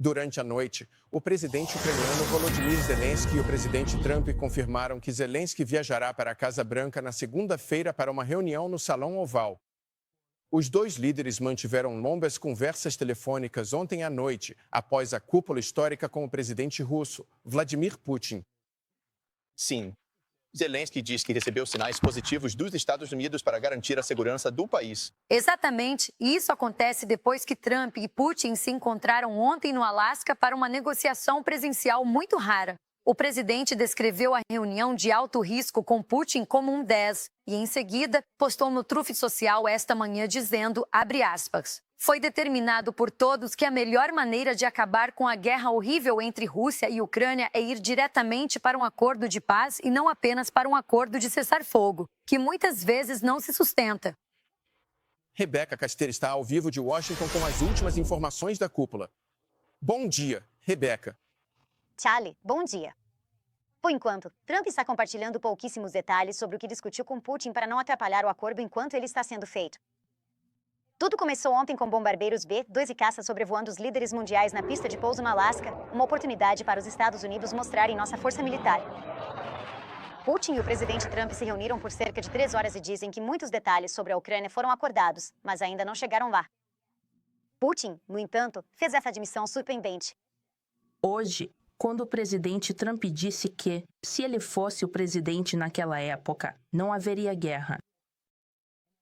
Durante a noite, o presidente ucraniano Volodymyr Zelensky e o presidente Trump confirmaram que Zelensky viajará para a Casa Branca na segunda-feira para uma reunião no Salão Oval. Os dois líderes mantiveram longas conversas telefônicas ontem à noite, após a cúpula histórica com o presidente russo, Vladimir Putin. Sim. Zelensky diz que recebeu sinais positivos dos Estados Unidos para garantir a segurança do país. Exatamente. Isso acontece depois que Trump e Putin se encontraram ontem no Alasca para uma negociação presencial muito rara. O presidente descreveu a reunião de alto risco com Putin como um 10 e, em seguida, postou no Truth Social esta manhã dizendo, abre aspas, foi determinado por todos que a melhor maneira de acabar com a guerra horrível entre Rússia e Ucrânia é ir diretamente para um acordo de paz e não apenas para um acordo de cessar-fogo, que muitas vezes não se sustenta. Rebeca Casteira está ao vivo de Washington com as últimas informações da cúpula. Bom dia, Rebeca. Charlie, bom dia. Por enquanto, Trump está compartilhando pouquíssimos detalhes sobre o que discutiu com Putin para não atrapalhar o acordo enquanto ele está sendo feito. Tudo começou ontem com bombardeiros B-2 e caças sobrevoando os líderes mundiais na pista de pouso no Alasca, uma oportunidade para os Estados Unidos mostrarem nossa força militar. Putin e o presidente Trump se reuniram por cerca de 3 horas e dizem que muitos detalhes sobre a Ucrânia foram acordados, mas ainda não chegaram lá. Putin, no entanto, fez essa admissão surpreendente. Hoje, quando o presidente Trump disse que, se ele fosse o presidente naquela época, não haveria guerra.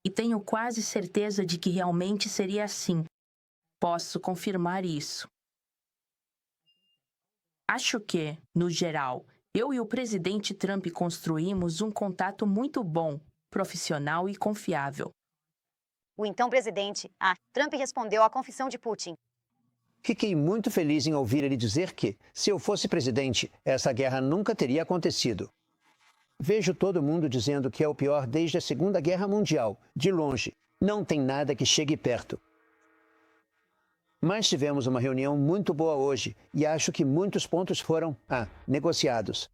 E tenho quase certeza de que realmente seria assim. Posso confirmar isso. Acho que, no geral, eu e o presidente Trump construímos um contato muito bom, profissional e confiável. O então presidente, Trump respondeu à confissão de Putin. Fiquei muito feliz em ouvir ele dizer que, se eu fosse presidente, essa guerra nunca teria acontecido. Vejo todo mundo dizendo que é o pior desde a Segunda Guerra Mundial. De longe, não tem nada que chegue perto. Mas tivemos uma reunião muito boa hoje e acho que muitos pontos foram, negociados.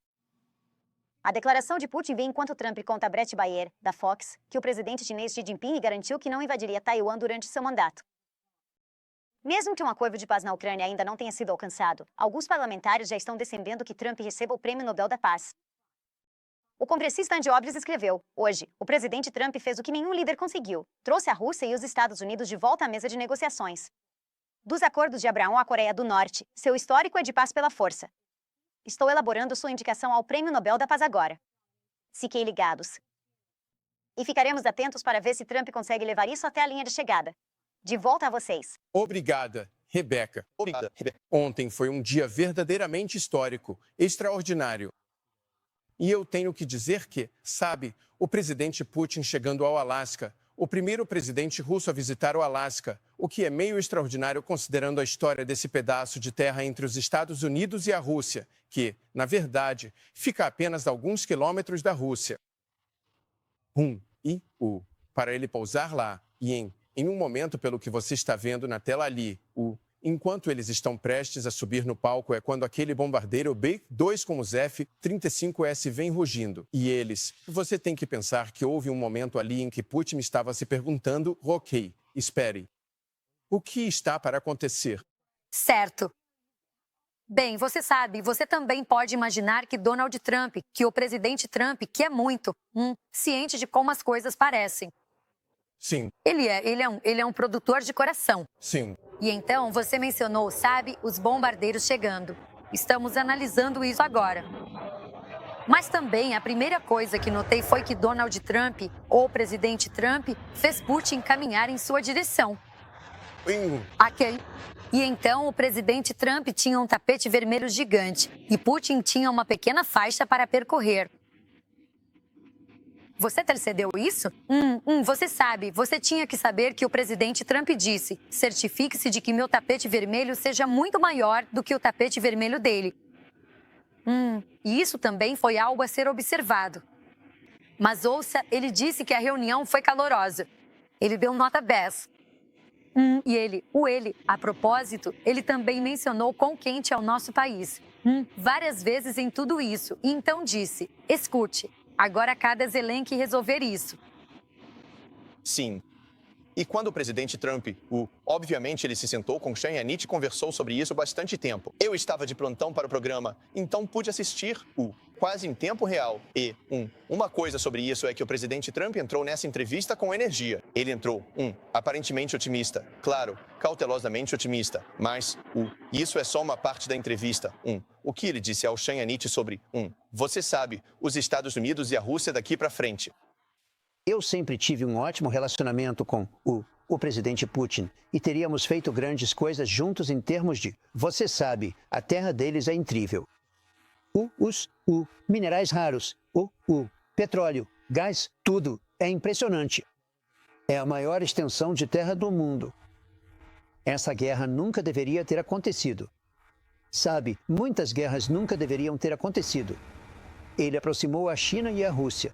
A declaração de Putin vem enquanto Trump conta a Bret Baier, da Fox, que o presidente chinês Xi Jinping garantiu que não invadiria Taiwan durante seu mandato. Mesmo que um acordo de paz na Ucrânia ainda não tenha sido alcançado, alguns parlamentares já estão defendendo que Trump receba o Prêmio Nobel da Paz. O congressista Andy Obres escreveu, hoje, o presidente Trump fez o que nenhum líder conseguiu, trouxe a Rússia e os Estados Unidos de volta à mesa de negociações. Dos acordos de Abraão à Coreia do Norte, seu histórico é de paz pela força. Estou elaborando sua indicação ao Prêmio Nobel da Paz agora. Fiquem ligados. E ficaremos atentos para ver se Trump consegue levar isso até a linha de chegada. De volta a vocês. Obrigada, Rebeca. Obrigada, Rebeca. Ontem foi um dia verdadeiramente histórico, extraordinário. E eu tenho que dizer que, sabe, o presidente Putin chegando ao Alasca, o primeiro presidente russo a visitar o Alasca, o que é meio extraordinário considerando a história desse pedaço de terra entre os Estados Unidos e a Rússia, que, na verdade, fica a apenas alguns quilômetros da Rússia. Para ele pousar lá e em um momento, pelo que você está vendo na tela ali, enquanto eles estão prestes a subir no palco, é quando aquele bombardeiro B-2 com os F-35S vem rugindo. E você tem que pensar que houve um momento ali em que Putin estava se perguntando, ok, espere, o que está para acontecer? Certo. Bem, você sabe, você também pode imaginar que Donald Trump, que o presidente Trump, que é muito, ciente de como as coisas parecem. Sim. Ele é um produtor de coração. Sim. E então, você mencionou, sabe, os bombardeiros chegando. Estamos analisando isso agora. Mas também, a primeira coisa que notei foi que Donald Trump, ou o presidente Trump, fez Putin caminhar em sua direção. Ok. E então, o presidente Trump tinha um tapete vermelho gigante e Putin tinha uma pequena faixa para percorrer. Você intercedeu isso? Você sabe, você tinha que saber que o presidente Trump disse: certifique-se de que meu tapete vermelho seja muito maior do que o tapete vermelho dele. E isso também foi algo a ser observado. Mas ouça, ele disse que a reunião foi calorosa. Ele deu nota 10. A propósito, ele também mencionou quão quente é o nosso país. Várias vezes em tudo isso. E então disse: escute. Agora cada Zelensky resolver isso. Sim. E quando o presidente Trump, obviamente ele se sentou com Sean Hannity e conversou sobre isso bastante tempo. Eu estava de plantão para o programa, então pude assistir quase em tempo real. E uma coisa sobre isso é que o presidente Trump entrou nessa entrevista com energia. Ele entrou, aparentemente otimista, claro, cautelosamente otimista, mas isso é só uma parte da entrevista. O que ele disse ao Sean Hannity sobre você sabe, os Estados Unidos e a Rússia daqui para frente. Eu sempre tive um ótimo relacionamento com o presidente Putin e teríamos feito grandes coisas juntos em termos de, você sabe, a terra deles é incrível. Os minerais raros, o petróleo, gás, tudo é impressionante. É a maior extensão de terra do mundo. Essa guerra nunca deveria ter acontecido. Sabe, muitas guerras nunca deveriam ter acontecido. Ele aproximou a China e a Rússia.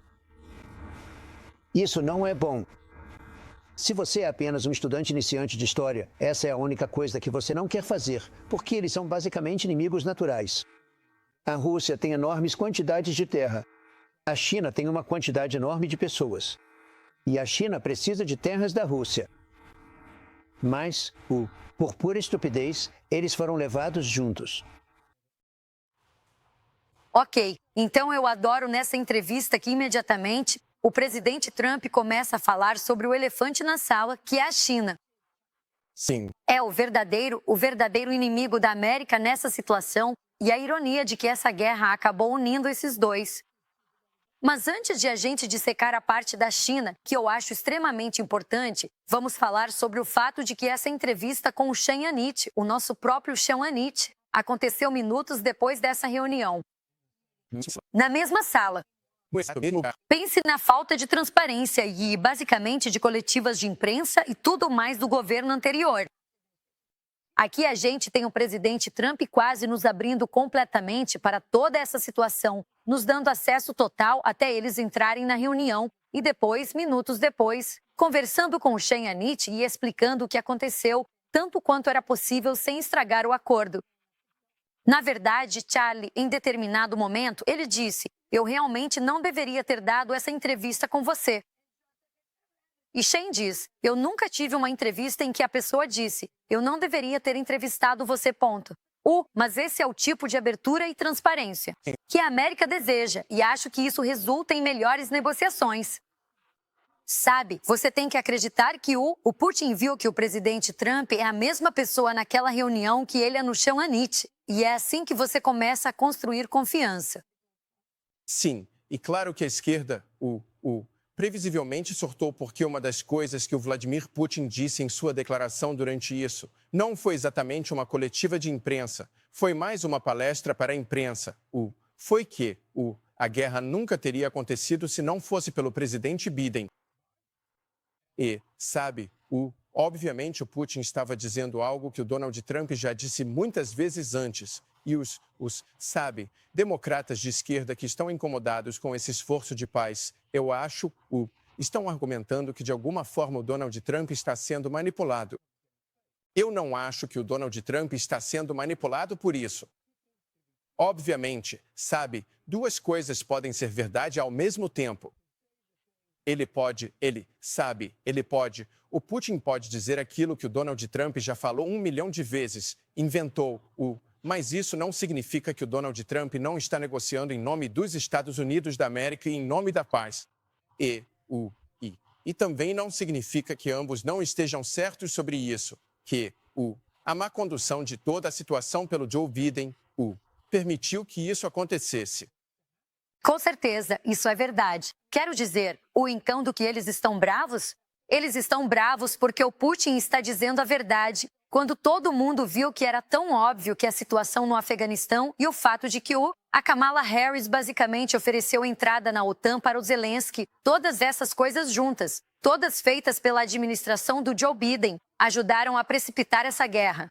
Isso não é bom. Se você é apenas um estudante iniciante de história, essa é a única coisa que você não quer fazer, porque eles são basicamente inimigos naturais. A Rússia tem enormes quantidades de terra. A China tem uma quantidade enorme de pessoas. E a China precisa de terras da Rússia. Mas, por pura estupidez, eles foram levados juntos. Ok, então eu adoro nessa entrevista que imediatamente o presidente Trump começa a falar sobre o elefante na sala, que é a China. Sim. É o verdadeiro inimigo da América nessa situação e a ironia de que essa guerra acabou unindo esses dois. Mas antes de a gente dissecar a parte da China, que eu acho extremamente importante, vamos falar sobre o fato de que essa entrevista com o Sean Hannity, o nosso próprio Sean Hannity, aconteceu minutos depois dessa reunião. Na mesma sala. Pense na falta de transparência e, basicamente, de coletivas de imprensa e tudo mais do governo anterior. Aqui a gente tem o presidente Trump quase nos abrindo completamente para toda essa situação, nos dando acesso total até eles entrarem na reunião e depois, minutos depois, conversando com o Sean Hannity e explicando o que aconteceu, tanto quanto era possível sem estragar o acordo. Na verdade, Charlie, em determinado momento, ele disse: eu realmente não deveria ter dado essa entrevista com você. E Sean diz: eu nunca tive uma entrevista em que a pessoa disse: eu não deveria ter entrevistado você, ponto. Mas esse é o tipo de abertura e transparência que a América deseja e acho que isso resulta em melhores negociações. Sabe, você tem que acreditar que o Putin viu que o presidente Trump é a mesma pessoa naquela reunião que ele é no Sean Hannity. E é assim que você começa a construir confiança. Sim, e claro que a esquerda, previsivelmente surtou porque uma das coisas que o Vladimir Putin disse em sua declaração durante isso não foi exatamente uma coletiva de imprensa, foi mais uma palestra para a imprensa. Foi que a guerra nunca teria acontecido se não fosse pelo presidente Biden. E, sabe, obviamente o Putin estava dizendo algo que o Donald Trump já disse muitas vezes antes. E sabe, democratas de esquerda que estão incomodados com esse esforço de paz, eu acho, estão argumentando que de alguma forma o Donald Trump está sendo manipulado. Eu não acho que o Donald Trump está sendo manipulado por isso. Obviamente, sabe, duas coisas podem ser verdade ao mesmo tempo. O Putin pode dizer aquilo que o Donald Trump já falou 1 milhão de vezes, inventou mas isso não significa que o Donald Trump não está negociando em nome dos Estados Unidos da América e em nome da paz. E também não significa que ambos não estejam certos sobre isso, que a má condução de toda a situação pelo Joe Biden permitiu que isso acontecesse. Com certeza, isso é verdade. Quero dizer, então do que eles estão bravos? Eles estão bravos porque o Putin está dizendo a verdade, quando todo mundo viu que era tão óbvio que a situação no Afeganistão e o fato de que a Kamala Harris basicamente ofereceu entrada na OTAN para o Zelensky, todas essas coisas juntas, todas feitas pela administração do Joe Biden, ajudaram a precipitar essa guerra.